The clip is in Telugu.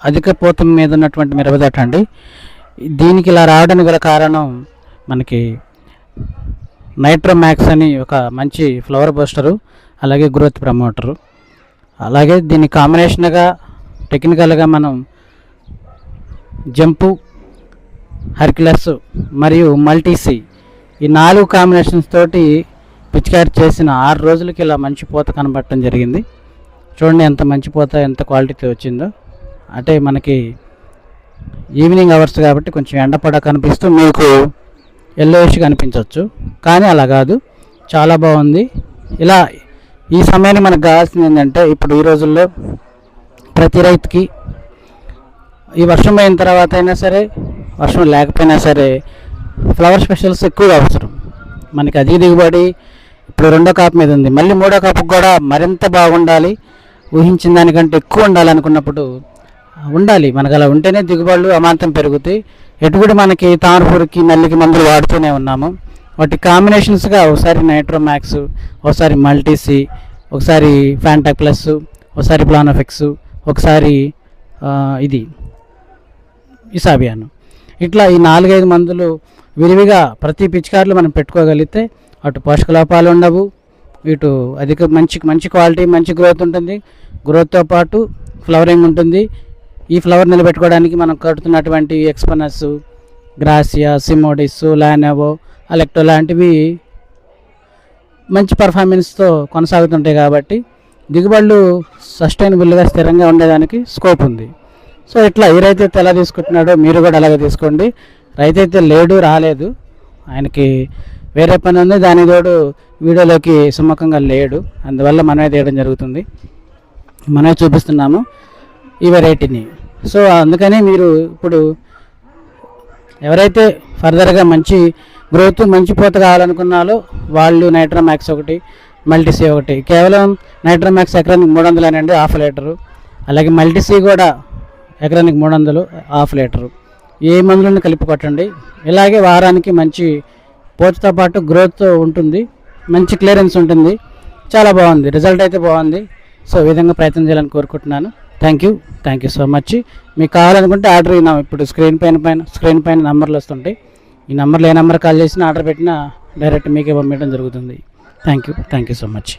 అధిక పూత మీద ఉన్నటువంటి మిరపదట అండి. దీనికి ఇలా రావడానికి గల కారణం మనకి నైట్రోమ్యాక్స్ అని ఒక మంచి ఫ్లవర్ బూస్టరు, అలాగే గ్రోత్ ప్రమోటరు, అలాగే దీని కాంబినేషన్గా టెక్నికల్గా మనం జంపు, హెర్క్యులస్ మరియు మల్టీసీ ఈ 4 కాంబినేషన్స్ తోటి పిచికారి చేసిన 6 రోజులకి ఇలా మంచి పూత కనబడటం జరిగింది. చూడండి ఎంత మంచి పూత, ఎంత క్వాలిటీతో వచ్చిందో. అంటే మనకి ఈవినింగ్ అవర్స్ కాబట్టి కొంచెం ఎండపడ కనిపిస్తూ మీకు ఎల్లోయిష్ కనిపించవచ్చు, కానీ అలా కాదు, చాలా బాగుంది. ఇలా ఈ సమయాన్ని మనకు కావాల్సింది ఏంటంటే, ఇప్పుడు ఈ రోజుల్లో ప్రతి రైతుకి ఈ వర్షం అయిన తర్వాత అయినా సరే, వర్షం లేకపోయినా సరే, ఫ్లవర్ స్పెషల్స్ ఎక్కువగా అవసరం. మనకి అధిక దిగుబడి ఇప్పుడు 2వ కాపు మీద ఉంది, మళ్ళీ 3వ కాపుకి కూడా మరింత బాగుండాలి, ఊహించిన దానికంటే ఎక్కువ ఉండాలనుకున్నప్పుడు ఉండాలి. మనకు అలా ఉంటేనే దిగుబడులు అమాంతం పెరుగుతాయి. ఎటుకుడు మనకి తామరపురికి, నల్లికి మందులు వాడుతూనే ఉన్నాము. వాటి కాంబినేషన్స్గా ఒకసారి నైట్రోమ్యాక్స్, ఒకసారి మల్టీసీ, ఒకసారి ఫ్యాంటాక్ ప్లస్, ఒకసారి ప్లానోఫెక్స్, ఒకసారి ఇది ఇసాబియాను, ఇట్లా ఈ 4-5 మందులు విరివిగా ప్రతి పిచికారులు మనం పెట్టుకోగలిగితే అటు పోషక లోపాలు ఉండవు, ఇటు అధిక మంచి క్వాలిటీ, మంచి గ్రోత్ ఉంటుంది. గ్రోత్తో పాటు ఫ్లవరింగ్ ఉంటుంది. ఈ ఫ్లవర్ నిలబెట్టుకోవడానికి మనం కడుతున్నటువంటి ఎక్స్పనస్, గ్రాసియా, సిమోడిస్, లానోవో, అలెక్టో లాంటివి మంచి పర్ఫార్మెన్స్తో కొనసాగుతుంటాయి కాబట్టి దిగుబడులు సస్టైనబుల్గా స్థిరంగా ఉండేదానికి స్కోప్ ఉంది. సో ఇట్లా ఏ రైతైతే ఎలా తీసుకుంటున్నాడో మీరు కూడా అలాగే తీసుకోండి. రైతైతే లేడు, రాలేదు, ఆయనకి వేరే పని ఉంది, దాని తోడు వీడియోలోకి సుముఖంగా లేడు, అందువల్ల మనమే తీయడం జరుగుతుంది, మనమే చూపిస్తున్నాము ఈ వెరైటీని. సో అందుకని మీరు ఇప్పుడు ఎవరైతే ఫర్దర్గా మంచి గ్రోత్, మంచి పూత కావాలనుకున్నారో వాళ్ళు నైట్రోమ్యాక్స్ ఒకటి, మల్టీసీ ఒకటి, కేవలం నైట్రోమ్యాక్స్ ఎకరానికి 300 అనండి, 1/2 లీటరు, అలాగే మల్టీసీ కూడా ఎకరానికి 300, 1/2 లీటరు, ఏ మందులను కలిపి కొట్టండి. ఇలాగే వారానికి మంచి పూతతో పాటు గ్రోత్ ఉంటుంది, మంచి క్లియరెన్స్ ఉంటుంది, చాలా బాగుంది, రిజల్ట్ అయితే బాగుంది. సో ఈ విధంగా ప్రయత్నం చేయాలని కోరుకుంటున్నాను. Thank you so much. మీకు కావాలనుకుంటే ఆర్డర్ అయినా ఇప్పుడు స్క్రీన్ పైన నెంబర్లు వస్తుంటాయి, ఈ నెంబర్లో ఏ నెంబర్ కాల్ చేసినా ఆర్డర్ పెట్టినా డైరెక్ట్ మీకే పంపించడం జరుగుతుంది. Thank you so much.